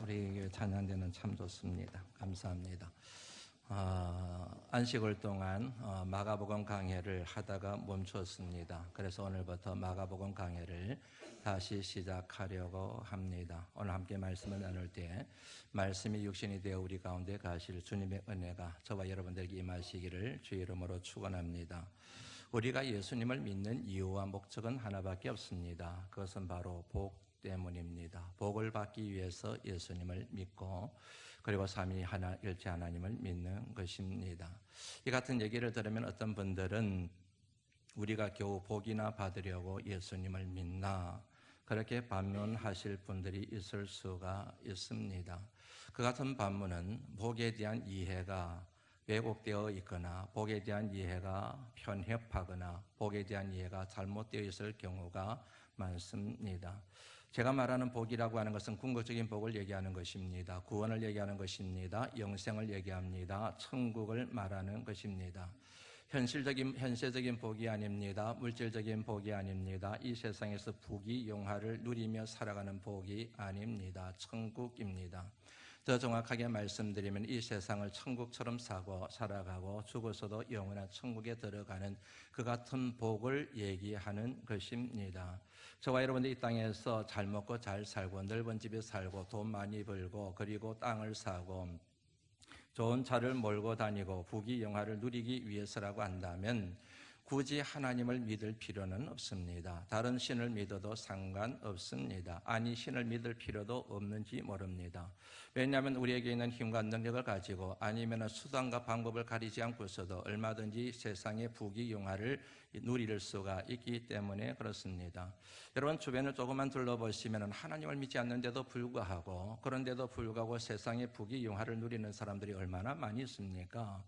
우리 찬양대는 참 좋습니다. 감사합니다. 안식일 동안 마가복음 강해를 하다가 멈췄습니다. 그래서 오늘부터 마가복음 강해를 다시 시작하려고 합니다. 오늘 함께 말씀을 나눌 때 말씀이 육신이 되어 우리 가운데 가실 주님의 은혜가 저와 여러분들에게 임하시기를 주의 이름으로 축원합니다. 우리가 예수님을 믿는 이유와 목적은 하나밖에 없습니다. 그것은 바로 복 때문입니다. 복을 받기 위해서 예수님을 믿고 그리고 삼위일체 하나님을 믿는 것입니다. 이 같은 얘기를 들으면 어떤 분들은 우리가 겨우 복이나 받으려고 예수님을 믿나 그렇게 반문하실 분들이 있을 수가 있습니다. 그 같은 반문은 복에 대한 이해가 왜곡되어 있거나 복에 대한 이해가 편협하거나 복에 대한 이해가 잘못되어 있을 경우가 많습니다. 제가 말하는 복이라고 하는 것은 궁극적인 복을 얘기하는 것입니다. 구원을 얘기하는 것입니다. 영생을 얘기합니다. 천국을 말하는 것입니다. 현세적인 복이 아닙니다. 물질적인 복이 아닙니다. 이 세상에서 부귀영화를 누리며 살아가는 복이 아닙니다. 천국입니다. 더 정확하게 말씀드리면 이 세상을 천국처럼 살아가고 죽어서도 영원한 천국에 들어가는 그 같은 복을 얘기하는 것입니다. 저와 여러분들 이 땅에서 잘 먹고 잘 살고 넓은 집에 살고 돈 많이 벌고 그리고 땅을 사고 좋은 차를 몰고 다니고 부귀영화를 누리기 위해서라고 한다면 굳이 하나님을 믿을 필요는 없습니다. 다른 신을 믿어도 상관없습니다. 아니 신을 믿을 필요도 없는지 모릅니다. 왜냐하면 우리에게 있는 힘과 능력을 가지고 아니면 수단과 방법을 가리지 않고 있어도 얼마든지 세상의 부귀영화를 누릴 수가 있기 때문에 그렇습니다. 여러분 주변을 조금만 둘러보시면 하나님을 믿지 않는데도 불구하고 그런데도 불구하고 세상의 부귀영화를 누리는 사람들이 얼마나 많이 있습니까?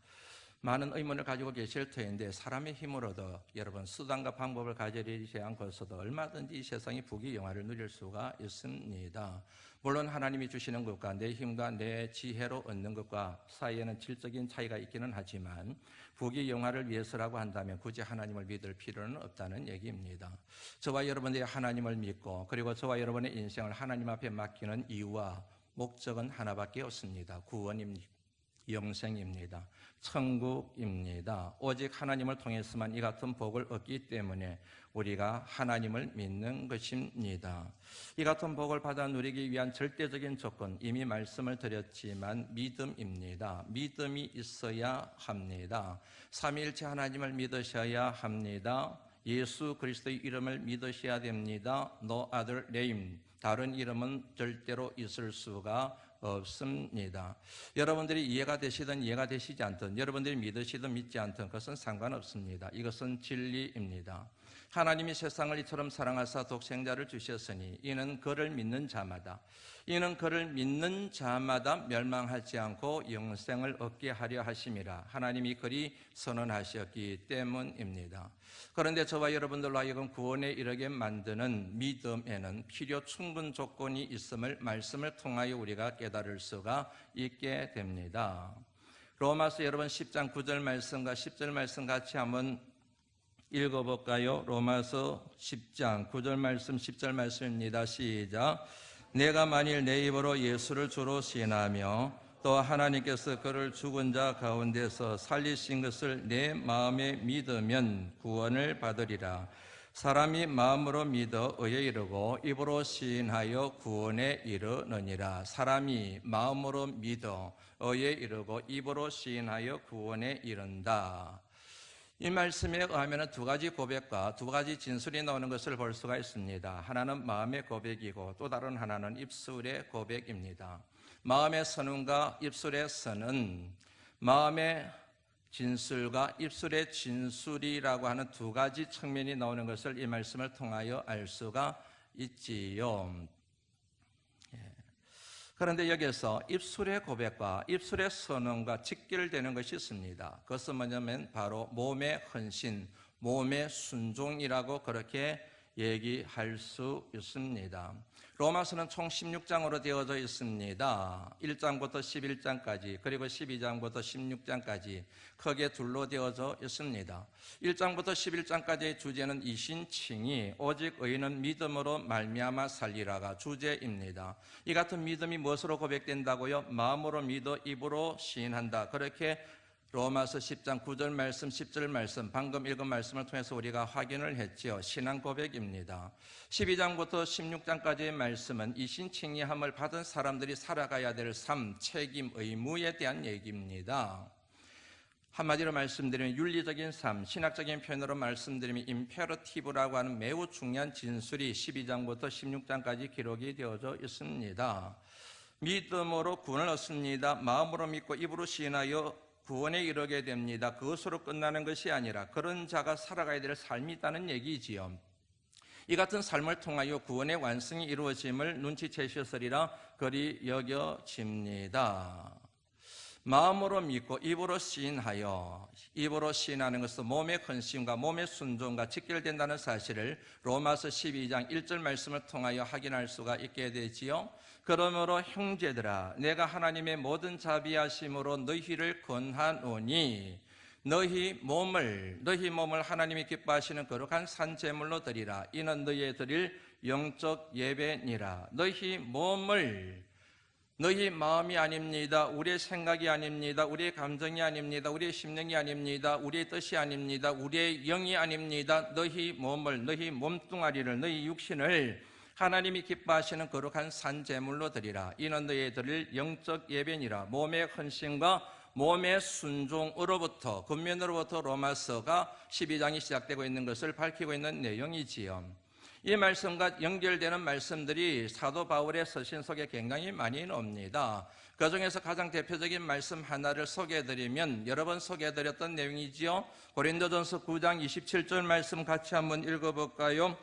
많은 의문을 가지고 계실 터인데 사람의 힘으로도 여러분 수단과 방법을 가지지 않고서도 얼마든지 이 세상의 부귀영화를 누릴 수가 있습니다. 물론 하나님이 주시는 것과 내 힘과 내 지혜로 얻는 것과 사이에는 질적인 차이가 있기는 하지만 부귀영화를 위해서라고 한다면 굳이 하나님을 믿을 필요는 없다는 얘기입니다. 저와 여러분들이 하나님을 믿고 그리고 저와 여러분의 인생을 하나님 앞에 맡기는 이유와 목적은 하나밖에 없습니다. 구원입니다. 영생입니다. 천국입니다. 오직 하나님을 통해서만 이 같은 복을 얻기 때문에 우리가 하나님을 믿는 것입니다. 이 같은 복을 받아 누리기 위한 절대적인 조건 이미 말씀을 드렸지만 믿음입니다. 믿음이 있어야 합니다. 삼위일체 하나님을 믿으셔야 합니다. 예수 그리스도의 이름을 믿으셔야 됩니다. No other name. 다른 이름은 절대로 있을 수가 없습니다. 여러분들이 이해가 되시든 이해가 되시지 않든 여러분들이 믿으시든 믿지 않든 그것은 상관없습니다. 이것은 진리입니다. 하나님이 세상을 이처럼 사랑하사 독생자를 주셨으니 이는 그를 믿는 자마다 멸망하지 않고 영생을 얻게 하려 하심이라 하나님이 그리 선언하셨기 때문입니다. 그런데 저와 여러분들로 하여금 구원에 이르게 만드는 믿음에는 필요 충분 조건이 있음을 말씀을 통하여 우리가 깨달을 수가 있게 됩니다. 로마서 여러분 10장 9절 말씀과 10절 말씀 같이 한번 읽어볼까요? 로마서 10장 9절 말씀 10절 말씀입니다. 시작. 내가 만일 내 입으로 예수를 주로 시인하며 또 하나님께서 그를 죽은 자 가운데서 살리신 것을 내 마음에 믿으면 구원을 받으리라. 사람이 마음으로 믿어 의에 이르고 입으로 시인하여 구원에 이르느니라. 사람이 마음으로 믿어 의에 이르고 입으로 시인하여 구원에 이른다. 이 말씀에 의하면 두 가지 고백과 두 가지 진술이 나오는 것을 볼 수가 있습니다. 하나는 마음의 고백이고 또 다른 하나는 입술의 고백입니다. 마음의 선언과 입술의 선언, 마음의 진술과 입술의 진술이라고 하는 두 가지 측면이 나오는 것을 이 말씀을 통하여 알 수가 있지요. 그런데 여기서 입술의 고백과 입술의 선언과 직결되는 것이 있습니다. 그것은 뭐냐면 바로 몸의 헌신, 몸의 순종이라고 그렇게 얘기할 수 있습니다. 로마서는 총 16장으로 되어져 있습니다. 1장부터 11장까지 그리고 12장부터 16장까지 크게 둘로 되어져 있습니다. 1장부터 11장까지의 주제는 이신칭의 오직 의인은 믿음으로 말미암아 살리라가 주제입니다. 이 같은 믿음이 무엇으로 고백된다고요? 마음으로 믿어 입으로 시인한다. 그렇게 로마서 10장 9절 말씀, 10절 말씀, 방금 읽은 말씀을 통해서 우리가 확인을 했지요. 신앙 고백입니다. 12장부터 16장까지의 말씀은 이신칭의함을 받은 사람들이 살아가야 될 삶, 책임, 의무에 대한 얘기입니다. 한마디로 말씀드리면 윤리적인 삶, 신학적인 표현으로 말씀드리면 임페러티브라고 하는 매우 중요한 진술이 12장부터 16장까지 기록이 되어져 있습니다. 믿음으로 구원을 얻습니다. 마음으로 믿고 입으로 시인하여 구원에 이르게 됩니다. 그것으로 끝나는 것이 아니라 그런 자가 살아가야 될 삶이 있다는 얘기지요. 이 같은 삶을 통하여 구원의 완성이 이루어짐을 눈치채셨으리라 그리 여겨집니다. 마음으로 믿고 입으로 시인하여, 입으로 시인하는 것은 몸의 헌신과 몸의 순종과 직결된다는 사실을 로마서 12장 1절 말씀을 통하여 확인할 수가 있게 되지요. 그러므로 형제들아 내가 하나님의 모든 자비하심으로 너희를 권하노니 너희 몸을 하나님이 기뻐하시는 거룩한 산제물로 드리라. 이는 너희의 드릴 영적 예배니라. 너희 몸을, 너희 마음이 아닙니다. 우리의 생각이 아닙니다. 우리의 감정이 아닙니다. 우리의 심령이 아닙니다. 우리의 뜻이 아닙니다. 우리의 영이 아닙니다. 너희 몸을, 너희 몸뚱아리를, 너희 육신을 하나님이 기뻐하시는 거룩한 산제물로 드리라. 이는 너희의 드릴 영적 예배니라. 몸의 헌신과 몸의 순종으로부터, 근면으로부터 로마서가 12장이 시작되고 있는 것을 밝히고 있는 내용이지요. 이 말씀과 연결되는 말씀들이 사도 바울의 서신 속에 굉장히 많이 나옵니다. 그 중에서 가장 대표적인 말씀 하나를 소개해드리면 여러 번 소개해드렸던 내용이지요. 고린도전서 9장 27절 말씀 같이 한번 읽어볼까요?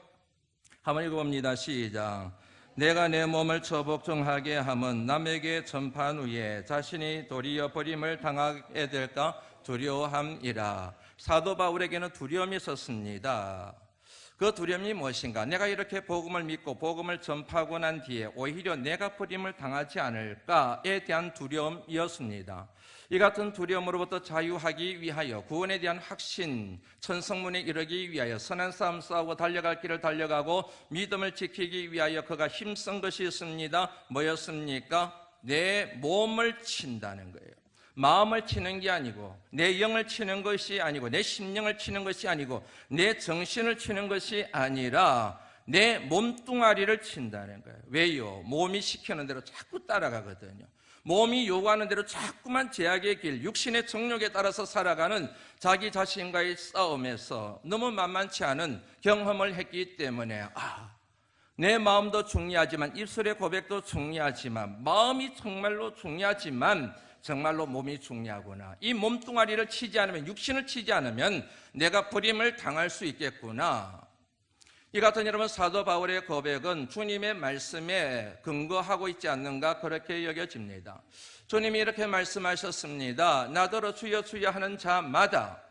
한번 읽어봅니다. 시작. 내가 내 몸을 처복종하게 함은 남에게 전파한 후에 자신이 도리어 버림을 당하게 될까 두려워함이라. 사도 바울에게는 두려움이 있었습니다. 그 두려움이 무엇인가? 내가 이렇게 복음을 믿고 복음을 전파하고 난 뒤에 오히려 내가 버림을 당하지 않을까에 대한 두려움이었습니다. 이 같은 두려움으로부터 자유하기 위하여 구원에 대한 확신, 천성문에 이르기 위하여 선한 싸움 싸우고 달려갈 길을 달려가고 믿음을 지키기 위하여 그가 힘쓴 것이 있습니다. 뭐였습니까? 내 몸을 친다는 거예요. 마음을 치는 게 아니고 내 영을 치는 것이 아니고 내 심령을 치는 것이 아니고 내 정신을 치는 것이 아니라 내 몸뚱아리를 친다는 거예요. 왜요? 몸이 시키는 대로 자꾸 따라가거든요. 몸이 요구하는 대로 자꾸만 제약의 길, 육신의 정욕에 따라서 살아가는 자기 자신과의 싸움에서 너무 만만치 않은 경험을 했기 때문에 내 마음도 중요하지만 입술의 고백도 중요하지만 마음이 정말로 중요하지만 정말로 몸이 중요하구나. 이 몸뚱아리를 치지 않으면, 육신을 치지 않으면 내가 버림을 당할 수 있겠구나. 이 같은 여러분 사도 바울의 고백은 주님의 말씀에 근거하고 있지 않는가 그렇게 여겨집니다. 주님이 이렇게 말씀하셨습니다. 나더러 주여 주여 하는 자마다,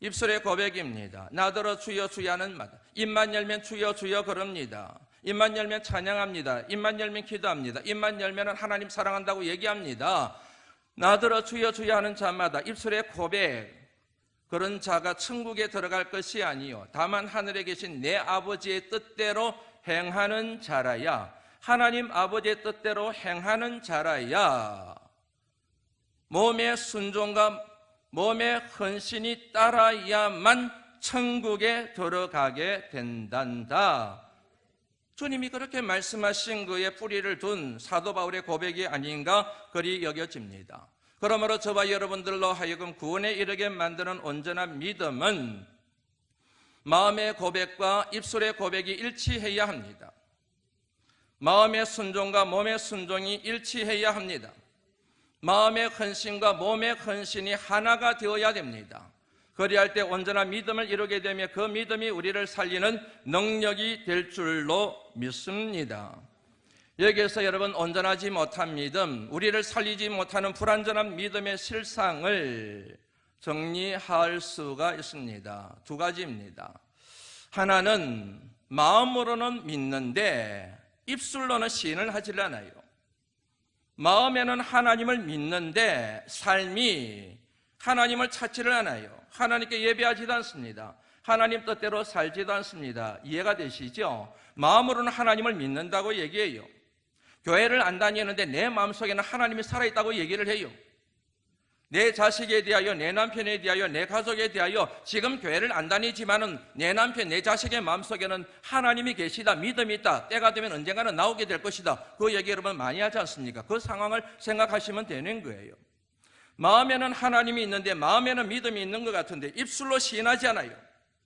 입술의 고백입니다. 나더러 주여 주여 하는 마다. 입만 열면 주여 주여 그럽니다. 입만 열면 찬양합니다. 입만 열면 기도합니다. 입만 열면 하나님 사랑한다고 얘기합니다. 나더러 주여 주여 하는 자마다 입술의 고백, 그런 자가 천국에 들어갈 것이 아니요 다만 하늘에 계신 내 아버지의 뜻대로 행하는 자라야. 하나님 아버지의 뜻대로 행하는 자라야 몸의 순종과 몸의 헌신이 따라야만 천국에 들어가게 된단다. 주님이 그렇게 말씀하신 그의 뿌리를 둔 사도 바울의 고백이 아닌가 그리 여겨집니다. 그러므로 저와 여러분들로 하여금 구원에 이르게 만드는 온전한 믿음은 마음의 고백과 입술의 고백이 일치해야 합니다. 마음의 순종과 몸의 순종이 일치해야 합니다. 마음의 헌신과 몸의 헌신이 하나가 되어야 됩니다. 그리할 때 온전한 믿음을 이루게 되며 그 믿음이 우리를 살리는 능력이 될 줄로 믿습니다. 여기에서 여러분 온전하지 못한 믿음, 우리를 살리지 못하는 불완전한 믿음의 실상을 정리할 수가 있습니다. 두 가지입니다. 하나는 마음으로는 믿는데 입술로는 시인을 하질 않아요. 마음에는 하나님을 믿는데 삶이 하나님을 찾지를 않아요. 하나님께 예배하지도 않습니다. 하나님 뜻대로 살지도 않습니다. 이해가 되시죠? 마음으로는 하나님을 믿는다고 얘기해요. 교회를 안 다니는데 내 마음속에는 하나님이 살아있다고 얘기를 해요. 내 자식에 대하여, 내 남편에 대하여, 내 가족에 대하여 지금 교회를 안 다니지만은 내 남편, 내 자식의 마음속에는 하나님이 계시다, 믿음이 있다, 때가 되면 언젠가는 나오게 될 것이다. 그 얘기 여러분 많이 하지 않습니까? 그 상황을 생각하시면 되는 거예요. 마음에는 하나님이 있는데 마음에는 믿음이 있는 것 같은데 입술로 시인하지 않아요.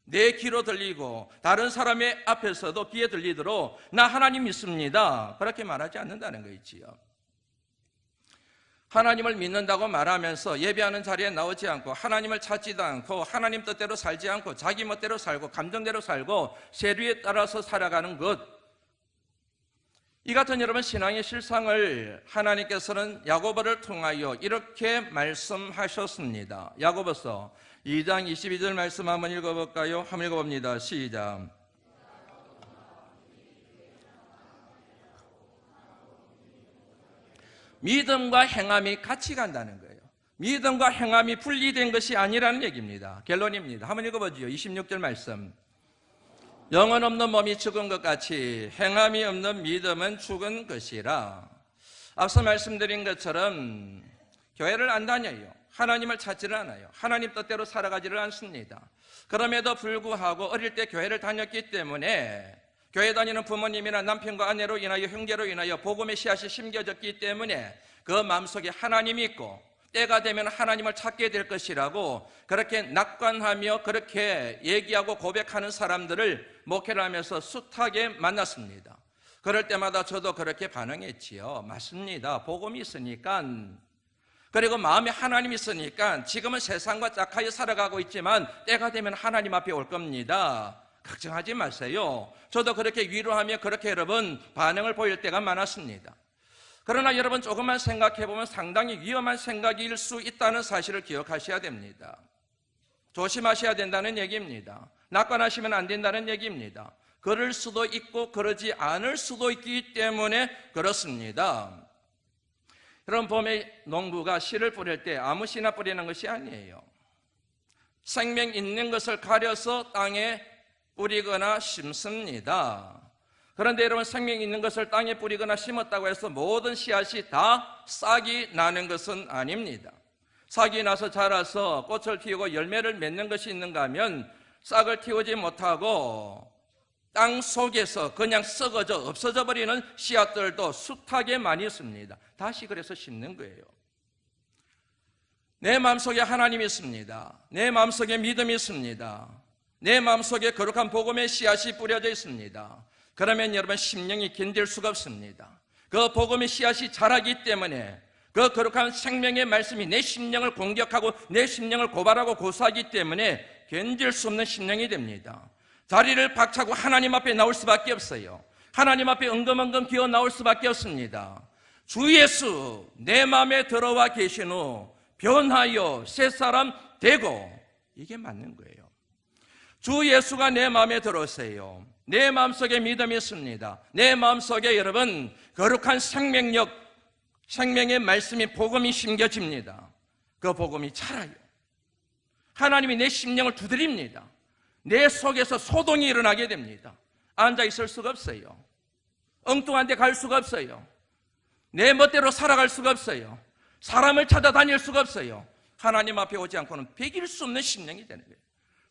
내 귀로 들리고 다른 사람의 앞에서도 귀에 들리도록 나 하나님 믿습니다, 그렇게 말하지 않는다는 거 있지요. 하나님을 믿는다고 말하면서 예배하는 자리에 나오지 않고 하나님을 찾지도 않고 하나님 뜻대로 살지 않고 자기 멋대로 살고 감정대로 살고 세류에 따라서 살아가는 것, 이 같은 여러분 신앙의 실상을 하나님께서는 야고보를 통하여 이렇게 말씀하셨습니다. 야고보서 2장 22절 말씀 한번 읽어볼까요? 한번 읽어봅니다. 시작. 믿음과 행함이 같이 간다는 거예요. 믿음과 행함이 분리된 것이 아니라는 얘기입니다. 결론입니다. 한번 읽어보죠. 26절 말씀. 영혼 없는 몸이 죽은 것 같이 행함이 없는 믿음은 죽은 것이라. 앞서 말씀드린 것처럼 교회를 안 다녀요. 하나님을 찾지를 않아요. 하나님 뜻대로 살아가지를 않습니다. 그럼에도 불구하고 어릴 때 교회를 다녔기 때문에 교회 다니는 부모님이나 남편과 아내로 인하여 형제로 인하여 복음의 씨앗이 심겨졌기 때문에 그 마음속에 하나님이 있고 때가 되면 하나님을 찾게 될 것이라고 그렇게 낙관하며 그렇게 얘기하고 고백하는 사람들을 목회를 하면서 숱하게 만났습니다. 그럴 때마다 저도 그렇게 반응했지요. 맞습니다. 복음이 있으니까, 그리고 마음에 하나님이 있으니까 지금은 세상과 짝하여 살아가고 있지만 때가 되면 하나님 앞에 올 겁니다. 걱정하지 마세요. 저도 그렇게 위로하며 그렇게 여러분 반응을 보일 때가 많았습니다. 그러나 여러분 조금만 생각해보면 상당히 위험한 생각일 수 있다는 사실을 기억하셔야 됩니다. 조심하셔야 된다는 얘기입니다. 낙관하시면 안 된다는 얘기입니다. 그럴 수도 있고 그러지 않을 수도 있기 때문에 그렇습니다. 여러분 봄에 농부가 씨를 뿌릴 때 아무 씨나 뿌리는 것이 아니에요. 생명 있는 것을 가려서 땅에 뿌리거나 심습니다. 그런데 여러분 생명 있는 것을 땅에 뿌리거나 심었다고 해서 모든 씨앗이 다 싹이 나는 것은 아닙니다. 싹이 나서 자라서 꽃을 틔우고 열매를 맺는 것이 있는가 하면 싹을 틔우지 못하고 땅 속에서 그냥 썩어져 없어져 버리는 씨앗들도 숱하게 많이 있습니다. 다시 그래서 심는 거예요. 내 마음속에 하나님이 있습니다. 내 마음속에 믿음이 있습니다. 내 마음속에 거룩한 복음의 씨앗이 뿌려져 있습니다. 그러면 여러분 심령이 견딜 수가 없습니다. 그 복음의 씨앗이 자라기 때문에 그 거룩한 생명의 말씀이 내 심령을 공격하고 내 심령을 고발하고 고소하기 때문에 견딜 수 없는 심령이 됩니다. 자리를 박차고 하나님 앞에 나올 수밖에 없어요. 하나님 앞에 엉금엉금 기어 나올 수밖에 없습니다. 주 예수 내 마음에 들어와 계신 후 변하여 새사람 되고, 이게 맞는 거예요. 주 예수가 내 마음에 들어오세요. 내 마음속에 믿음이 있습니다. 내 마음속에 여러분 거룩한 생명력, 생명의 말씀이 복음이 심겨집니다. 그 복음이 자라요. 하나님이 내 심령을 두드립니다. 내 속에서 소동이 일어나게 됩니다. 앉아 있을 수가 없어요. 엉뚱한 데 갈 수가 없어요. 내 멋대로 살아갈 수가 없어요. 사람을 찾아다닐 수가 없어요. 하나님 앞에 오지 않고는 배길 수 없는 심령이 되는 거예요.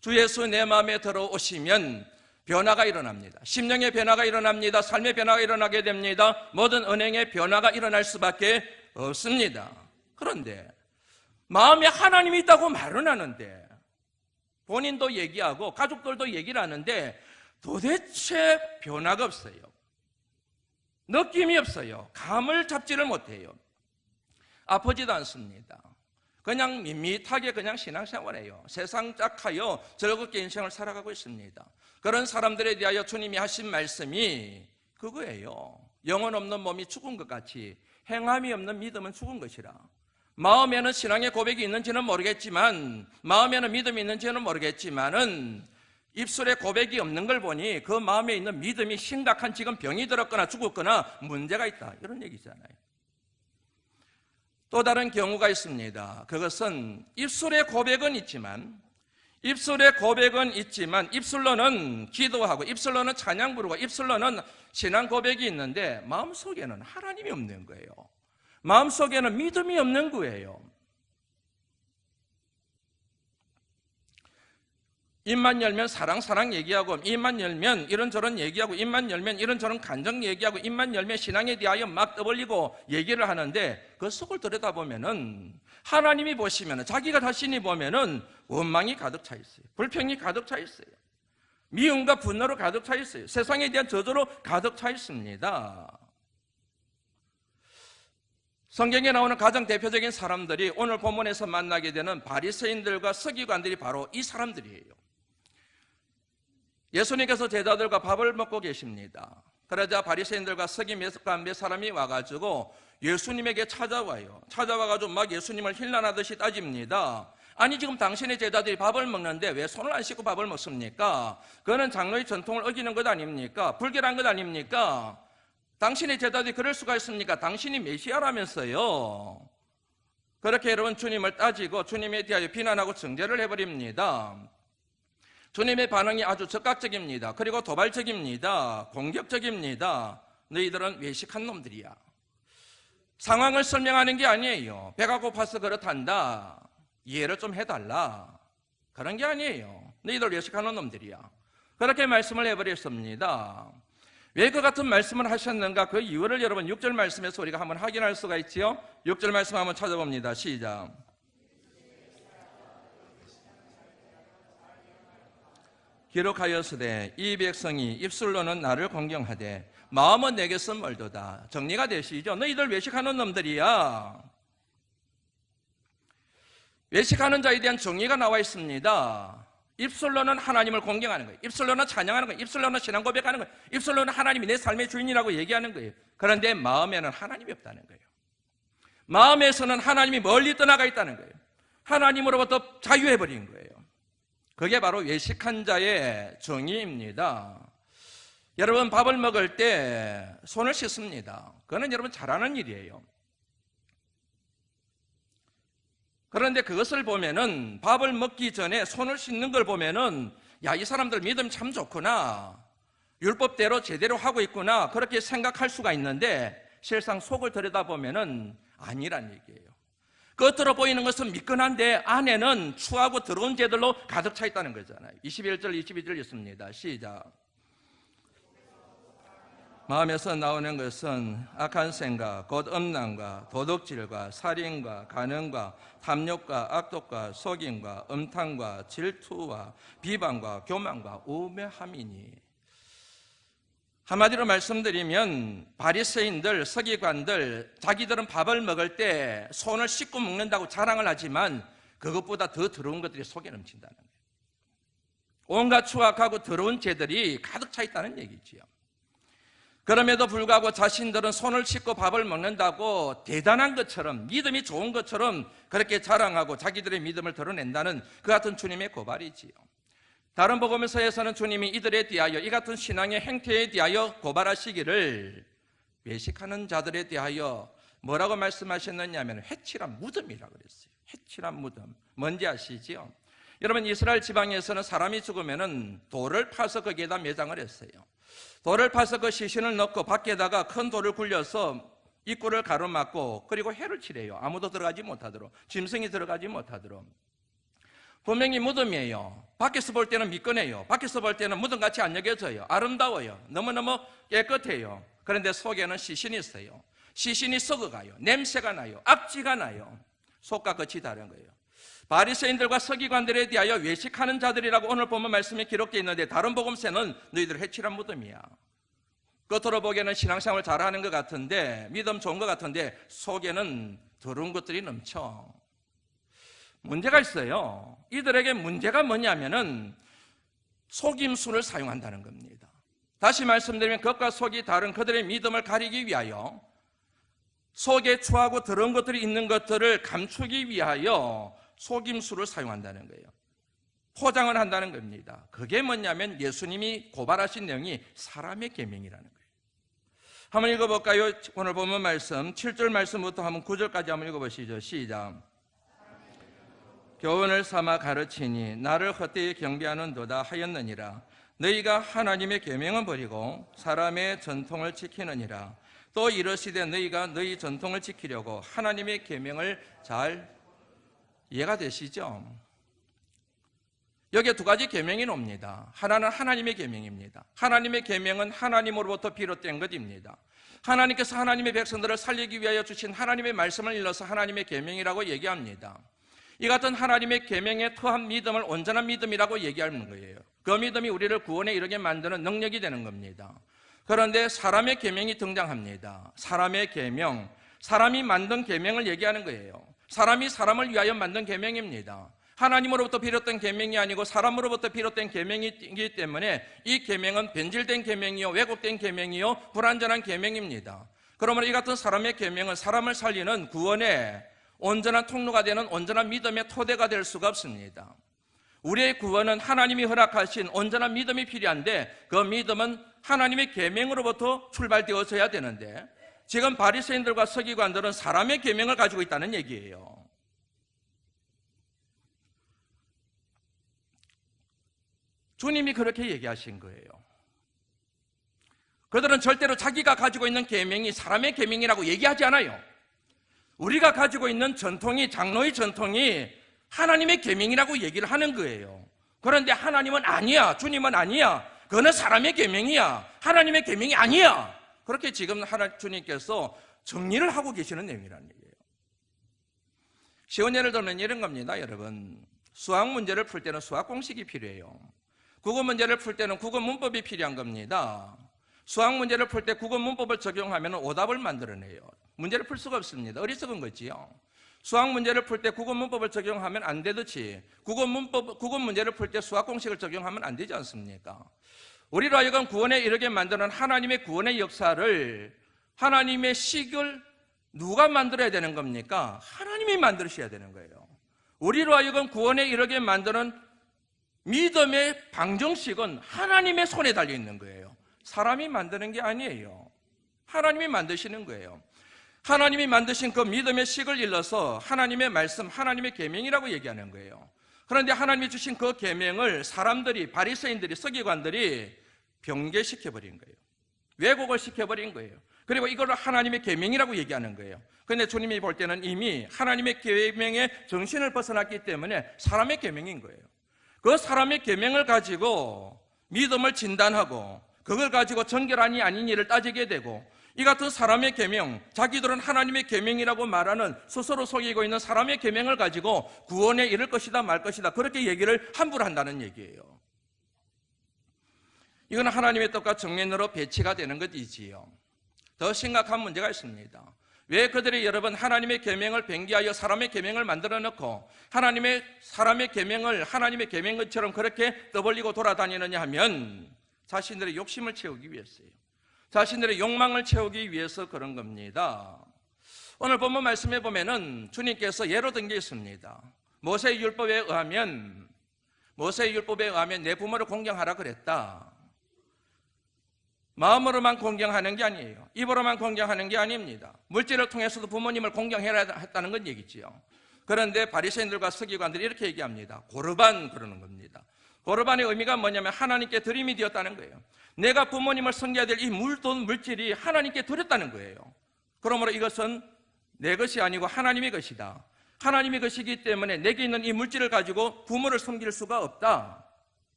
주 예수 내 마음에 들어오시면 변화가 일어납니다. 심령의 변화가 일어납니다. 삶의 변화가 일어나게 됩니다. 모든 은행의 변화가 일어날 수밖에 없습니다. 그런데 마음에 하나님이 있다고 말은 하는데, 본인도 얘기하고 가족들도 얘기를 하는데 도대체 변화가 없어요. 느낌이 없어요. 감을 잡지를 못해요. 아프지도 않습니다. 그냥 밋밋하게 그냥 신앙생활해요. 세상 짝하여 즐겁게 인생을 살아가고 있습니다. 그런 사람들에 대하여 주님이 하신 말씀이 그거예요. 영혼 없는 몸이 죽은 것 같이 행함이 없는 믿음은 죽은 것이라. 마음에는 신앙의 고백이 있는지는 모르겠지만, 마음에는 믿음이 있는지는 모르겠지만은 입술에 고백이 없는 걸 보니 그 마음에 있는 믿음이 심각한 지금 병이 들었거나 죽었거나 문제가 있다, 이런 얘기잖아요. 또 다른 경우가 있습니다. 그것은 입술에 고백은 있지만 입술로는 기도하고 입술로는 찬양 부르고 입술로는 신앙 고백이 있는데 마음속에는 하나님이 없는 거예요. 마음속에는 믿음이 없는 거예요. 입만 열면 사랑 얘기하고, 입만 열면 이런저런 얘기하고, 입만 열면 이런저런 감정 얘기하고, 입만 열면 신앙에 대하여 막 떠벌리고 얘기를 하는데 그 속을 들여다보면은 하나님이 보시면은, 자기가 자신이 보면은 원망이 가득 차 있어요. 불평이 가득 차 있어요. 미움과 분노로 가득 차 있어요. 세상에 대한 저주로 가득 차 있습니다. 성경에 나오는 가장 대표적인 사람들이 오늘 본문에서 만나게 되는 바리새인들과 서기관들이 바로 이 사람들이에요. 예수님께서 제자들과 밥을 먹고 계십니다. 그러자 바리새인들과 서기관 몇 사람이 와가지고 예수님에게 찾아와요. 찾아와가지고 막 예수님을 힐난하듯이 따집니다. 아니, 지금 당신의 제자들이 밥을 먹는데 왜 손을 안 씻고 밥을 먹습니까? 그거는 장로의 전통을 어기는 것 아닙니까? 불결한 것 아닙니까? 당신의 제자들이 그럴 수가 있습니까? 당신이 메시아라면서요. 그렇게 여러분 주님을 따지고 주님에 대하여 비난하고 정죄를 해버립니다. 주님의 반응이 아주 적극적입니다. 그리고 도발적입니다. 공격적입니다. 너희들은 외식한 놈들이야. 상황을 설명하는 게 아니에요. 배가 고파서 그렇단다, 이해를 좀 해달라, 그런 게 아니에요. 너희들 외식하는 놈들이야. 그렇게 말씀을 해버렸습니다. 왜 그 같은 말씀을 하셨는가? 그 이유를 여러분 6절 말씀에서 우리가 한번 확인할 수가 있지요. 6절 말씀 한번 찾아봅니다. 시작. 기록하였으되 이 백성이 입술로는 나를 공경하되 마음은 내게서 멀도다. 정리가 되시죠? 너희들 외식하는 놈들이야. 외식하는 자에 대한 정의가 나와 있습니다. 입술로는 하나님을 공경하는 거예요. 입술로는 찬양하는 거예요. 입술로는 신앙 고백하는 거예요. 입술로는 하나님이 내 삶의 주인이라고 얘기하는 거예요. 그런데 마음에는 하나님이 없다는 거예요. 마음에서는 하나님이 멀리 떠나가 있다는 거예요. 하나님으로부터 자유해버린 거예요. 그게 바로 외식한 자의 정의입니다. 여러분, 밥을 먹을 때 손을 씻습니다. 그거는 여러분 잘하는 일이에요. 그런데 그것을 보면은, 밥을 먹기 전에 손을 씻는 걸 보면은, 야, 이 사람들 믿음 참 좋구나, 율법대로 제대로 하고 있구나, 그렇게 생각할 수가 있는데 실상 속을 들여다보면은 아니란 얘기예요. 겉으로 보이는 것은 미끈한데 안에는 추하고 더러운 죄들로 가득 차 있다는 거잖아요. 21절 22절 있습니다. 시작. 마음에서 나오는 것은 악한 생각, 곧 음란과 도둑질과 살인과 간음과 탐욕과 악독과 속임과 음탕과 질투와 비방과 교만과 우매함이니. 한마디로 말씀드리면 바리새인들, 서기관들, 자기들은 밥을 먹을 때 손을 씻고 먹는다고 자랑을 하지만 그것보다 더 더러운 것들이 속에 넘친다는 거예요. 온갖 추악하고 더러운 죄들이 가득 차 있다는 얘기지요. 그럼에도 불구하고 자신들은 손을 씻고 밥을 먹는다고 대단한 것처럼, 믿음이 좋은 것처럼 그렇게 자랑하고 자기들의 믿음을 드러낸다는 그 같은 주님의 고발이지요. 다른 복음서에서는 주님이 이들에 대하여, 이 같은 신앙의 행태에 대하여 고발하시기를 외식하는 자들에 대하여 뭐라고 말씀하셨느냐면 회칠한 무덤이라고 그랬어요. 회칠한 무덤. 뭔지 아시죠? 여러분, 이스라엘 지방에서는 사람이 죽으면 돌을 파서 거기에다 매장을 했어요. 돌을 파서 그 시신을 넣고 밖에다가 큰 돌을 굴려서 입구를 가로막고, 그리고 해를 칠해요. 아무도 들어가지 못하도록, 짐승이 들어가지 못하도록. 분명히 무덤이에요. 밖에서 볼 때는 미끈해요. 밖에서 볼 때는 무덤같이 안 여겨져요. 아름다워요. 너무너무 깨끗해요. 그런데 속에는 시신이 있어요. 시신이 썩어가요. 냄새가 나요. 악취가 나요. 속과 끝이 다른 거예요. 바리새인들과 서기관들에 대하여 외식하는 자들이라고 오늘 보면 말씀이 기록되어 있는데, 다른 복음서는 너희들 해칠한 무덤이야. 겉으로 보기에는 신앙생활 잘하는 것 같은데, 믿음 좋은 것 같은데 속에는 더러운 것들이 넘쳐. 문제가 있어요. 이들에게 문제가 뭐냐면은 속임수를 사용한다는 겁니다. 다시 말씀드리면 겉과 속이 다른 그들의 믿음을 가리기 위하여, 속에 추하고 더러운 것들이 있는 것들을 감추기 위하여 속임수를 사용한다는 거예요. 포장을 한다는 겁니다. 그게 뭐냐면 예수님이 고발하신 내용이 사람의 계명이라는 거예요. 한번 읽어볼까요? 오늘 본문 말씀 7절 말씀부터 한번 9절까지 한번 읽어보시죠. 시작. 교훈을 삼아 가르치니 나를 헛되이 경배하는도다 하였느니라. 너희가 하나님의 계명은 버리고 사람의 전통을 지키느니라. 또 이르시되 너희가 너희 전통을 지키려고 하나님의 계명을 잘 이해가 되시죠? 여기에 두 가지 계명이 나옵니다. 하나는 하나님의 계명입니다. 하나님의 계명은 하나님으로부터 비롯된 것입니다. 하나님께서 하나님의 백성들을 살리기 위하여 주신 하나님의 말씀을 일러서 하나님의 계명이라고 얘기합니다. 이 같은 하나님의 계명에 토한 믿음을 온전한 믿음이라고 얘기하는 거예요. 그 믿음이 우리를 구원에 이르게 만드는 능력이 되는 겁니다. 그런데 사람의 계명이 등장합니다. 사람의 계명, 사람이 만든 계명을 얘기하는 거예요. 사람이 사람을 위하여 만든 계명입니다. 하나님으로부터 비롯된 계명이 아니고 사람으로부터 비롯된 계명이기 때문에 이 계명은 변질된 계명이요, 왜곡된 계명이요, 불완전한 계명입니다. 그러므로 이 같은 사람의 계명은 사람을 살리는 구원의 온전한 통로가 되는 온전한 믿음의 토대가 될 수가 없습니다. 우리의 구원은 하나님이 허락하신 온전한 믿음이 필요한데 그 믿음은 하나님의 계명으로부터 출발되어져야 되는데 지금 바리새인들과 서기관들은 사람의 계명을 가지고 있다는 얘기예요. 주님이 그렇게 얘기하신 거예요. 그들은 절대로 자기가 가지고 있는 계명이 사람의 계명이라고 얘기하지 않아요. 우리가 가지고 있는 전통이, 장로의 전통이 하나님의 계명이라고 얘기를 하는 거예요. 그런데 하나님은 아니야, 주님은 아니야, 그거는 사람의 계명이야, 하나님의 계명이 아니야. 그렇게 지금 주님께서 정리를 하고 계시는 내용이라는 얘기예요. 쉬운 예를 들면 이런 겁니다. 여러분, 수학 문제를 풀 때는 수학 공식이 필요해요. 국어 문제를 풀 때는 국어 문법이 필요한 겁니다. 수학 문제를 풀 때 국어 문법을 적용하면 오답을 만들어내요. 문제를 풀 수가 없습니다. 어리석은 거지요. 수학 문제를 풀 때 국어 문법을 적용하면 안 되듯이 국어 문제를 풀 때 수학 공식을 적용하면 안 되지 않습니까? 우리로 하여금 구원에 이르게 만드는 하나님의 구원의 역사를, 하나님의 식을 누가 만들어야 되는 겁니까? 하나님이 만드셔야 되는 거예요. 우리로 하여금 구원에 이르게 만드는 믿음의 방정식은 하나님의 손에 달려 있는 거예요. 사람이 만드는 게 아니에요. 하나님이 만드시는 거예요. 하나님이 만드신 그 믿음의 식을 일러서 하나님의 말씀, 하나님의 계명이라고 얘기하는 거예요. 그런데 하나님이 주신 그 계명을 사람들이, 바리새인들이, 서기관들이 변개시켜버린 거예요. 왜곡을 시켜버린 거예요. 그리고 이걸 하나님의 계명이라고 얘기하는 거예요. 그런데 주님이 볼 때는 이미 하나님의 계명의 정신을 벗어났기 때문에 사람의 계명인 거예요. 그 사람의 계명을 가지고 믿음을 진단하고 그걸 가지고 정결하니 아니니를 따지게 되고, 이 같은 사람의 계명, 자기들은 하나님의 계명이라고 말하는 스스로 속이고 있는 사람의 계명을 가지고 구원에 이를 것이다 말 것이다, 그렇게 얘기를 함부로 한다는 얘기예요. 이건 하나님의 뜻과 정면으로 배치가 되는 것이지요. 더 심각한 문제가 있습니다. 왜 그들이 여러분 하나님의 계명을 변기하여 사람의 계명을 만들어 놓고 사람의 계명을 하나님의 계명처럼 그렇게 떠벌리고 돌아다니느냐 하면 자신들의 욕심을 채우기 위해서예요. 자신들의 욕망을 채우기 위해서 그런 겁니다. 오늘 본문 말씀에 보면은 주님께서 예로 든 게 있습니다. 모세의 율법에 의하면 내 부모를 공경하라 그랬다. 마음으로만 공경하는 게 아니에요. 입으로만 공경하는 게 아닙니다. 물질을 통해서도 부모님을 공경해야 했다는 건 얘기지요. 그런데 바리새인들과 서기관들이 이렇게 얘기합니다. 고르반 그러는 겁니다. 고르반의 의미가 뭐냐면 하나님께 드림이 되었다는 거예요. 내가 부모님을 섬겨야 될 이 물질이 하나님께 드렸다는 거예요. 그러므로 이것은 내 것이 아니고 하나님의 것이다. 하나님의 것이기 때문에 내게 있는 이 물질을 가지고 부모를 섬길 수가 없다.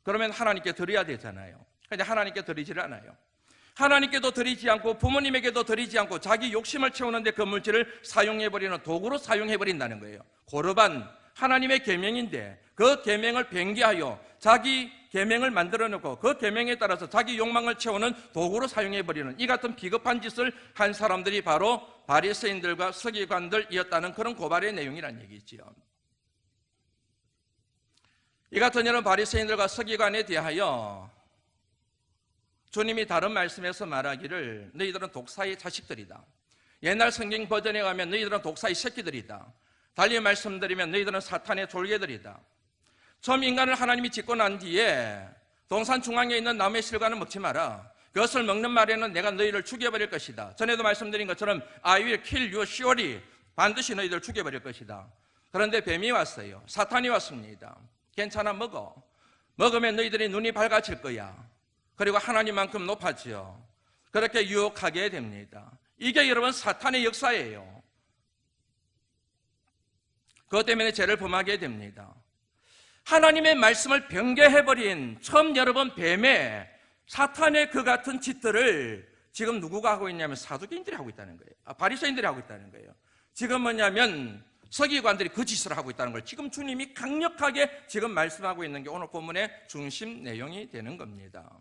그러면 하나님께 드려야 되잖아요. 그런데 하나님께 드리지를 않아요. 하나님께도 드리지 않고 부모님에게도 드리지 않고 자기 욕심을 채우는데 그 물질을 사용해버리는 도구로 사용해버린다는 거예요. 고르반, 하나님의 계명인데 그 계명을 변개하여 자기 계명을 만들어 놓고 그 계명에 따라서 자기 욕망을 채우는 도구로 사용해버리는 이 같은 비겁한 짓을 한 사람들이 바로 바리새인들과 서기관들이었다는 그런 고발의 내용이란 얘기지요. 이 같은 이런 바리새인들과 서기관에 대하여 주님이 다른 말씀에서 말하기를 너희들은 독사의 자식들이다. 옛날 성경 버전에 가면 너희들은 독사의 새끼들이다. 달리 말씀드리면 너희들은 사탄의 졸개들이다. 처음 인간을 하나님이 짓고 난 뒤에 동산 중앙에 있는 나무의 실과는 먹지 마라. 그것을 먹는 말에는 내가 너희를 죽여버릴 것이다. 전에도 말씀드린 것처럼 I will kill you surely. 반드시 너희들 죽여버릴 것이다. 그런데 뱀이 왔어요. 사탄이 왔습니다. 괜찮아, 먹어. 먹으면 너희들이 눈이 밝아질 거야. 그리고 하나님만큼 높아져. 그렇게 유혹하게 됩니다. 이게 여러분 사탄의 역사예요. 그것 때문에 죄를 범하게 됩니다. 하나님의 말씀을 변개해버린 처음 여러분 뱀의 사탄의 그 같은 짓들을 지금 누구가 하고 있냐면 사두개인들이 하고 있다는 거예요. 바리새인들이 하고 있다는 거예요. 지금 뭐냐면 서기관들이 그 짓을 하고 있다는 걸 지금 주님이 강력하게 지금 말씀하고 있는 게 오늘 본문의 중심 내용이 되는 겁니다.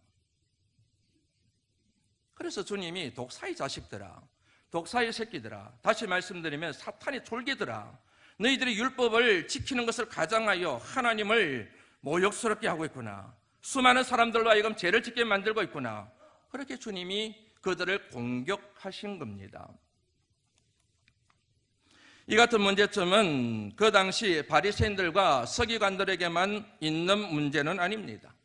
그래서 주님이 독사의 자식들아, 독사의 새끼들아, 다시 말씀드리면 사탄의 졸개들아, 너희들이 율법을 지키는 것을 가장하여 하나님을 모욕스럽게 하고 있구나. 수많은 사람들로 하여금 죄를 짓게 만들고 있구나. 그렇게 주님이 그들을 공격하신 겁니다. 이 같은 문제점은 그 당시 바리새인들과 서기관들에게만 있는 문제는 아닙니다.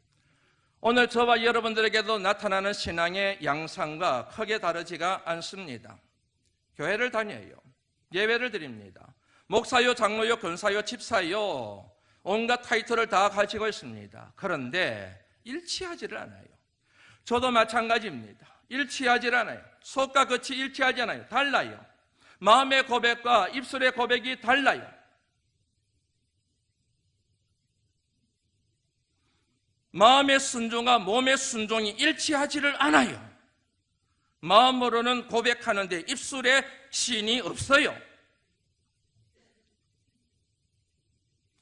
오늘 저와 여러분들에게도 나타나는 신앙의 양상과 크게 다르지가 않습니다. 교회를 다녀요. 예배를 드립니다. 목사요, 장로요, 권사요, 집사요, 온갖 타이틀을 다 가지고 있습니다. 그런데 일치하지를 않아요. 저도 마찬가지입니다. 일치하지를 않아요. 속과 겉이 일치하지 않아요. 달라요. 마음의 고백과 입술의 고백이 달라요. 마음의 순종과 몸의 순종이 일치하지를 않아요. 마음으로는 고백하는데 입술에 신이 없어요.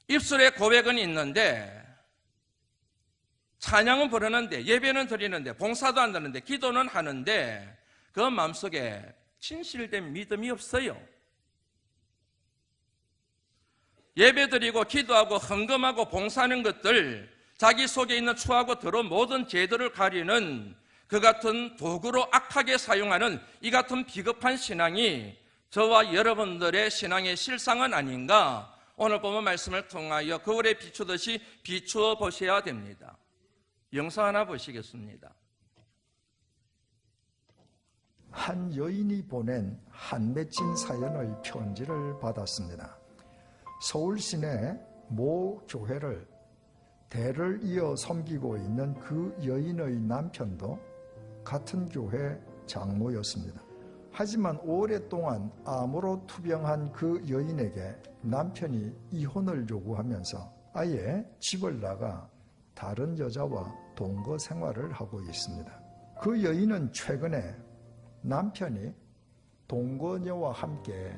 입술에 고백은 있는데 찬양은 부르는데 예배는 드리는데 봉사도 한다는데 기도는 하는데 그 마음속에 진실된 믿음이 없어요. 예배 드리고 기도하고 헌금하고 봉사하는 것들, 자기 속에 있는 추하고 더러운 모든 죄들을 가리는 그 같은 도구로 악하게 사용하는 이 같은 비겁한 신앙이 저와 여러분들의 신앙의 실상은 아닌가, 오늘 본문 말씀을 통하여 거울에 비추듯이 비추어 보셔야 됩니다. 영상 하나 보시겠습니다. 한 여인이 보낸 한 맺힌 사연의 편지를 받았습니다. 서울 시내 모 교회를 대를 이어 섬기고 있는 그 여인의 남편도 같은 교회 장로였습니다. 하지만 오랫동안 암으로 투병한 그 여인에게 남편이 이혼을 요구하면서 아예 집을 나가 다른 여자와 동거 생활을 하고 있습니다. 그 여인은 최근에 남편이 동거녀와 함께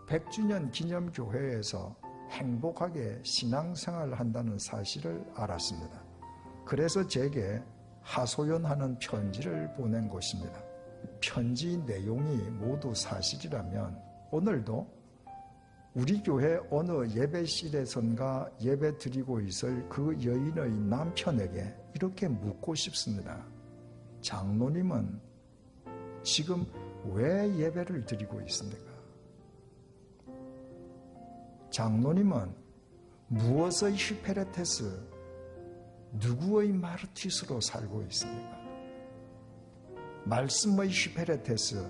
100주년 기념교회에서 행복하게 신앙생활을 한다는 사실을 알았습니다. 그래서 제게 하소연하는 편지를 보낸 것입니다. 편지 내용이 모두 사실이라면 오늘도 우리 교회 어느 예배실에선가 예배 드리고 있을 그 여인의 남편에게 이렇게 묻고 싶습니다. 장로님은 지금 왜 예배를 드리고 있습니까? 장로님은 무엇의 휘페레테스, 누구의 마르티스로 살고 있습니까? 말씀의 휘페레테스,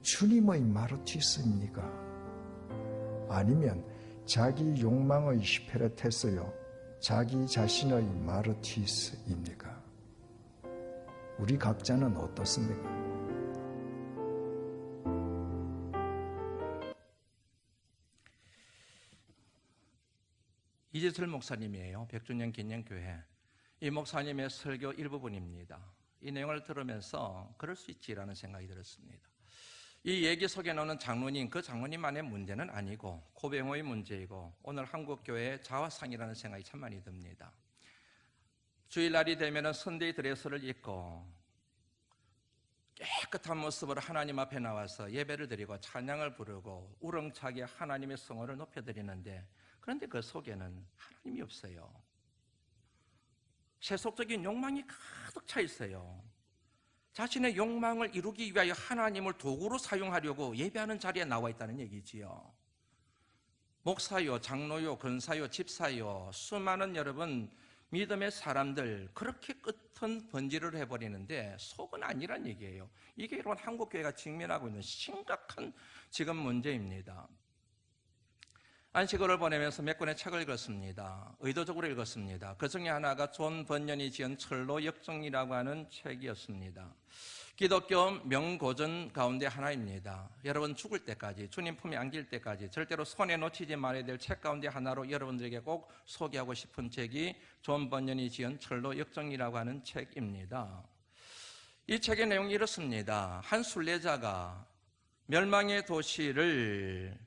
주님의 마르티스입니까? 아니면 자기 욕망의 휘페레테스요, 자기 자신의 마르티스입니까? 우리 각자는 어떻습니까? 이재철 목사님이에요. 100주년 기념교회. 이 목사님의 설교 일부분입니다. 이 내용을 들으면서 그럴 수 있지라는 생각이 들었습니다. 이 얘기 속에 나오는 장로님, 그 장로님만의 문제는 아니고 고병호의 문제이고 오늘 한국교회의 자화상이라는 생각이 참 많이 듭니다. 주일날이 되면 선데이 드레스를 입고 깨끗한 모습으로 하나님 앞에 나와서 예배를 드리고 찬양을 부르고 우렁차게 하나님의 성호를 높여드리는데, 그런데 그 속에는 하나님이 없어요. 세속적인 욕망이 가득 차 있어요. 자신의 욕망을 이루기 위하여 하나님을 도구로 사용하려고 예배하는 자리에 나와 있다는 얘기지요. 목사요, 장로요, 권사요, 집사요, 수많은 여러분 믿음의 사람들 그렇게 끝은 번지를 해버리는데 속은 아니란 얘기예요. 이게 여러분 한국교회가 직면하고 있는 심각한 지금 문제입니다. 안식일을 보내면서 몇 권의 책을 읽었습니다. 의도적으로 읽었습니다. 그 중에 하나가 존 번연이 지은 철로 역정이라고 하는 책이었습니다. 기독교 명고전 가운데 하나입니다. 여러분 죽을 때까지, 주님 품에 안길 때까지 절대로 손에 놓치지 말아야 될 책 가운데 하나로 여러분들에게 꼭 소개하고 싶은 책이 존 번연이 지은 철로 역정이라고 하는 책입니다. 이 책의 내용이 이렇습니다. 한 순례자가 멸망의 도시를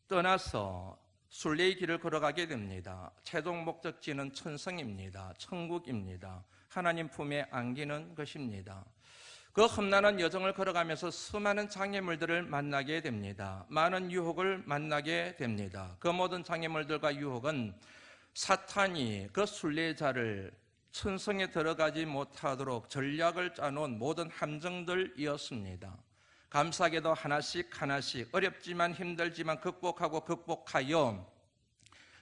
떠나서 순례의 길을 걸어가게 됩니다. 최종 목적지는 천성입니다. 천국입니다. 하나님 품에 안기는 것입니다. 그 험난한 여정을 걸어가면서 수많은 장애물들을 만나게 됩니다. 많은 유혹을 만나게 됩니다. 그 모든 장애물들과 유혹은 사탄이 그 순례자를 천성에 들어가지 못하도록 전략을 짜놓은 모든 함정들이었습니다. 감사하게도 하나씩 어렵지만 힘들지만 극복하여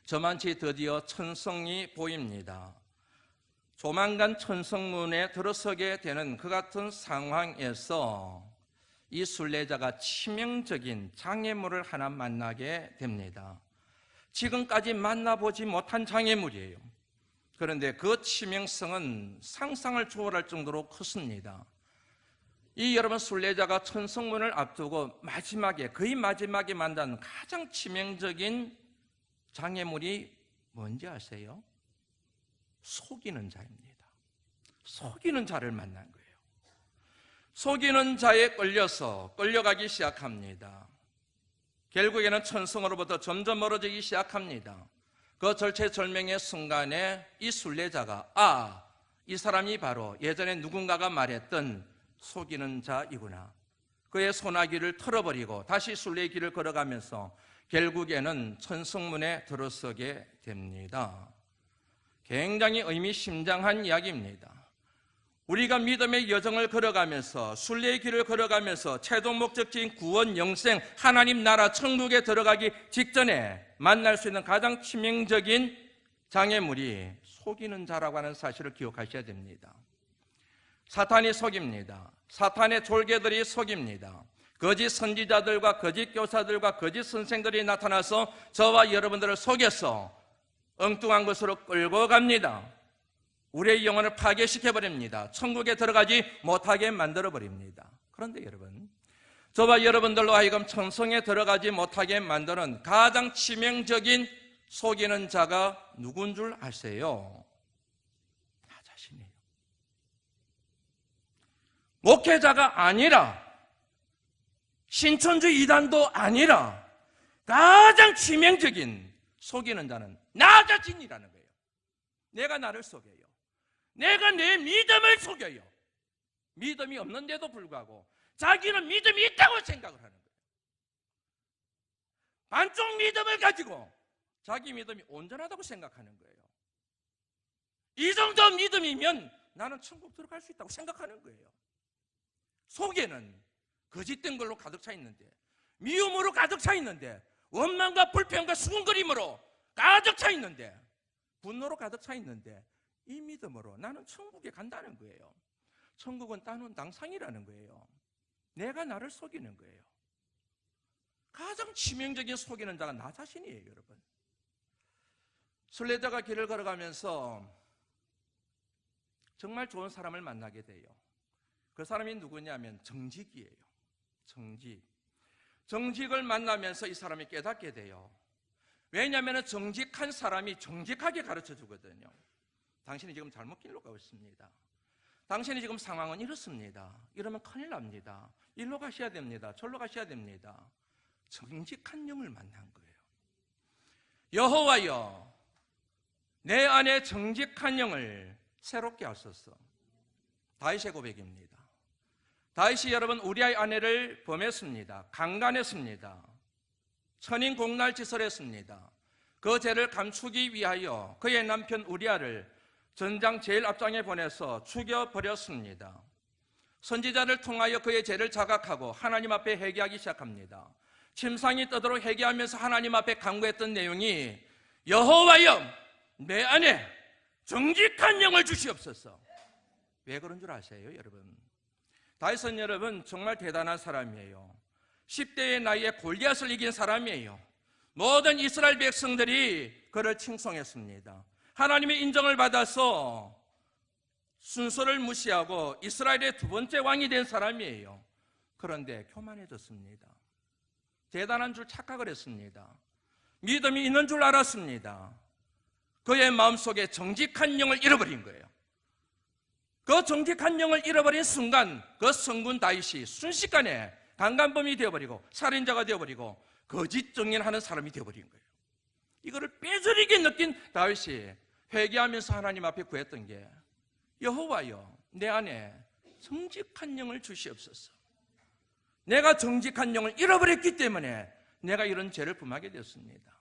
저만치 드디어 천성이 보입니다. 조만간 천성문에 들어서게 되는 그 같은 상황에서 이 순례자가 치명적인 장애물을 하나 만나게 됩니다. 지금까지 만나보지 못한 장애물이에요. 그런데 그 치명성은 상상을 초월할 정도로 컸습니다. 이 여러분 순례자가 천성문을 앞두고 거의 마지막에 만난 가장 치명적인 장애물이 뭔지 아세요? 속이는 자입니다. 속이는 자를 만난 거예요. 속이는 자에 끌려가기 시작합니다. 결국에는 천성으로부터 점점 멀어지기 시작합니다. 그 절체절명의 순간에 이 순례자가 이 사람이 바로 예전에 누군가가 말했던 속이는 자이구나. 그의 소나기를 털어버리고 다시 순례의 길을 걸어가면서 결국에는 천성문에 들어서게 됩니다. 굉장히 의미심장한 이야기입니다. 우리가 믿음의 여정을 걸어가면서 순례의 길을 걸어가면서 최종 목적지인 구원, 영생, 하나님 나라, 천국에 들어가기 직전에 만날 수 있는 가장 치명적인 장애물이 속이는 자라고 하는 사실을 기억하셔야 됩니다. 사탄이 속입니다. 사탄의 졸개들이 속입니다. 거짓 선지자들과 거짓 교사들과 거짓 선생들이 나타나서 저와 여러분들을 속여서 엉뚱한 것으로 끌고 갑니다. 우리의 영혼을 파괴시켜버립니다. 천국에 들어가지 못하게 만들어버립니다. 그런데 여러분, 저와 여러분들로 하여금 천성에 들어가지 못하게 만드는 가장 치명적인 속이는 자가 누군 줄 아세요? 나 자신이에요. 목회자가 아니라 신천지 이단도 아니라 가장 치명적인 속이는 자는 나 자신이라는 거예요. 내가 나를 속여요. 내가 내 믿음을 속여요. 믿음이 없는데도 불구하고 자기는 믿음이 있다고 생각을 하는 거예요. 반쪽 믿음을 가지고 자기 믿음이 온전하다고 생각하는 거예요. 이 정도 믿음이면 나는 천국 들어갈 수 있다고 생각하는 거예요. 속에는 거짓된 걸로 가득 차 있는데, 미움으로 가득 차 있는데, 원망과 불평과 수군거림으로 가득 차 있는데, 분노로 가득 차 있는데, 이 믿음으로 나는 천국에 간다는 거예요. 천국은 따놓은 당상이라는 거예요. 내가 나를 속이는 거예요. 가장 치명적인 속이는 자가 나 자신이에요, 여러분. 순례자가 길을 걸어가면서 정말 좋은 사람을 만나게 돼요. 그 사람이 누구냐면 정직이에요. 정직을 만나면서 이 사람이 깨닫게 돼요. 왜냐하면 정직한 사람이 정직하게 가르쳐 주거든요. 당신이 지금 잘못 길로 가고 있습니다. 당신이 지금 상황은 이렇습니다. 이러면 큰일 납니다. 일로 가셔야 됩니다. 절로 가셔야 됩니다. 정직한 영을 만난 거예요. 여호와여, 내 안에 정직한 영을 새롭게 하소서. 다윗의 고백입니다. 다윗이 여러분 우리아의 아내를 범했습니다. 강간했습니다. 천인공날짓을 그 죄를 감추기 위하여 그의 남편 우리아를 전장 제일 앞장에 보내서 죽여버렸습니다. 선지자를 통하여 그의 죄를 자각하고 하나님 앞에 회개하기 시작합니다. 침상이 떠도록 회개하면서 하나님 앞에 간구했던 내용이 여호와여 내 안에 정직한 영을 주시옵소서. 왜 그런 줄 아세요, 여러분? 다윗은 여러분 정말 대단한 사람이에요. 10대의 나이에 골리앗을 이긴 사람이에요. 모든 이스라엘 백성들이 그를 칭송했습니다. 하나님의 인정을 받아서 순서를 무시하고 이스라엘의 두 번째 왕이 된 사람이에요. 그런데 교만해졌습니다. 대단한 줄 착각을 했습니다. 믿음이 있는 줄 알았습니다. 그의 마음속에 정직한 영을 잃어버린 거예요. 그 정직한 영을 잃어버린 순간 그 성군 다윗이 순식간에 강간범이 되어버리고 살인자가 되어버리고 거짓 증인하는 사람이 되어버린 거예요. 이거를 뼈저리게 느낀 다윗이 회개하면서 하나님 앞에 구했던 게 여호와여 내 안에 정직한 영을 주시옵소서. 내가 정직한 영을 잃어버렸기 때문에 내가 이런 죄를 범하게 되었습니다.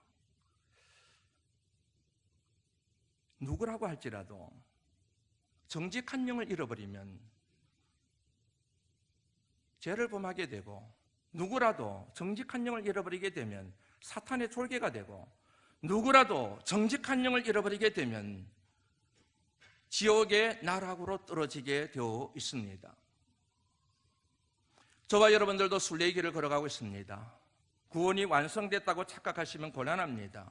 누구라고 할지라도 정직한 영을 잃어버리면 죄를 범하게 되고, 누구라도 정직한 영을 잃어버리게 되면 사탄의 졸개가 되고, 누구라도 정직한 영을 잃어버리게 되면 지옥의 나락으로 떨어지게 되어 있습니다. 저와 여러분들도 순례의 길을 걸어가고 있습니다. 구원이 완성됐다고 착각하시면 곤란합니다.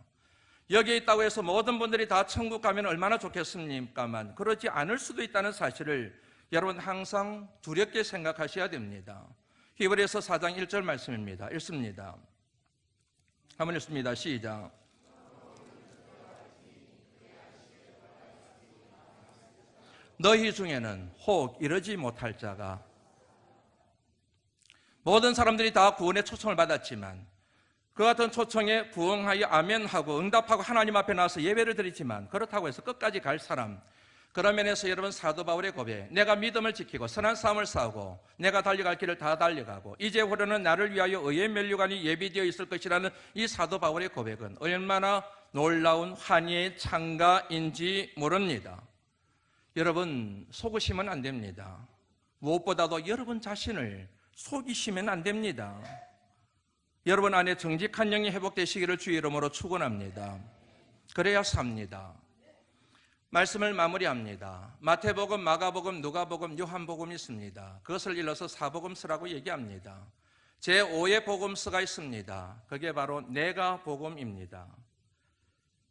여기에 있다고 해서 모든 분들이 다 천국 가면 얼마나 좋겠습니까만 그러지 않을 수도 있다는 사실을 여러분 항상 두렵게 생각하셔야 됩니다. 히브리서 4장 1절 말씀입니다. 읽습니다. 한번 읽습니다. 시작. 너희 중에는 혹 이러지 못할 자가, 모든 사람들이 다 구원의 초청을 받았지만 그 같은 초청에 부응하여 아멘하고 응답하고 하나님 앞에 나와서 예배를 드리지만 그렇다고 해서 끝까지 갈 사람, 그런 면에서 여러분 사도 바울의 고백, 내가 믿음을 지키고 선한 싸움을 싸우고 내가 달려갈 길을 다 달려가고 이제 후로는 나를 위하여 의의 면류관이 예비되어 있을 것이라는 이 사도 바울의 고백은 얼마나 놀라운 환희의 창가인지 모릅니다. 여러분 속으시면 안 됩니다. 무엇보다도 여러분 자신을 속이시면 안 됩니다. 여러분 안에 정직한 영이 회복되시기를 주의 이름으로 축원합니다. 그래야 삽니다. 말씀을 마무리합니다. 마태복음, 마가복음, 누가복음, 요한복음이 있습니다. 그것을 일러서 사복음서라고 얘기합니다. 제5의 복음서가 있습니다. 그게 바로 내가 복음입니다.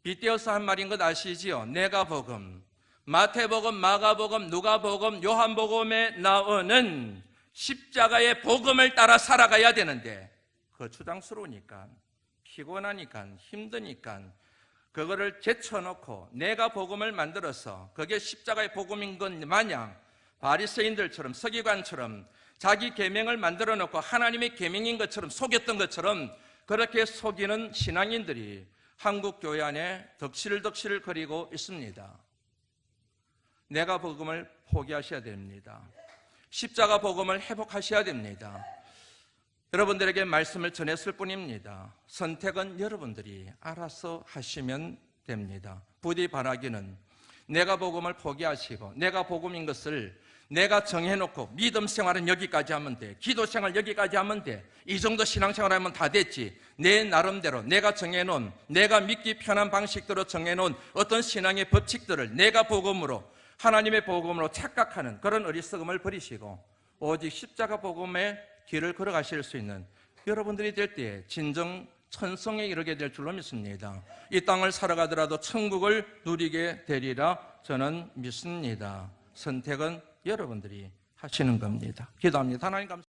빗대어서 한 말인 것 아시지요? 내가 복음. 마태복음, 마가복음, 누가복음, 요한복음에 나오는 십자가의 복음을 따라 살아가야 되는데 거추장스러우니까, 피곤하니까, 힘드니까 그거를 제쳐놓고 내가 복음을 만들어서 그게 십자가의 복음인 것 마냥 바리새인들처럼 서기관처럼 자기 계명을 만들어 놓고 하나님의 계명인 것처럼 속였던 것처럼 그렇게 속이는 신앙인들이 한국 교회 안에 덕실덕실 거리고 있습니다. 내가 복음을 포기하셔야 됩니다. 십자가 복음을 회복하셔야 됩니다. 여러분들에게 말씀을 전했을 뿐입니다. 선택은 여러분들이 알아서 하시면 됩니다. 부디 바라기는 내가 복음을 포기하시고 내가 복음인 것을 내가 정해놓고 믿음 생활은 여기까지 하면 돼, 기도 생활 여기까지 하면 돼, 이 정도 신앙생활 하면 다 됐지, 내 나름대로 내가 정해놓은, 내가 믿기 편한 방식대로 정해놓은 어떤 신앙의 법칙들을 내가 복음으로, 하나님의 복음으로 착각하는 그런 어리석음을 버리시고 오직 십자가 복음의 길을 걸어가실 수 있는 여러분들이 될 때에 진정 천성에 이르게 될 줄로 믿습니다. 이 땅을 살아가더라도 천국을 누리게 되리라 저는 믿습니다. 선택은 여러분들이 하시는 겁니다. 기도합니다. 하나님 감사합니다.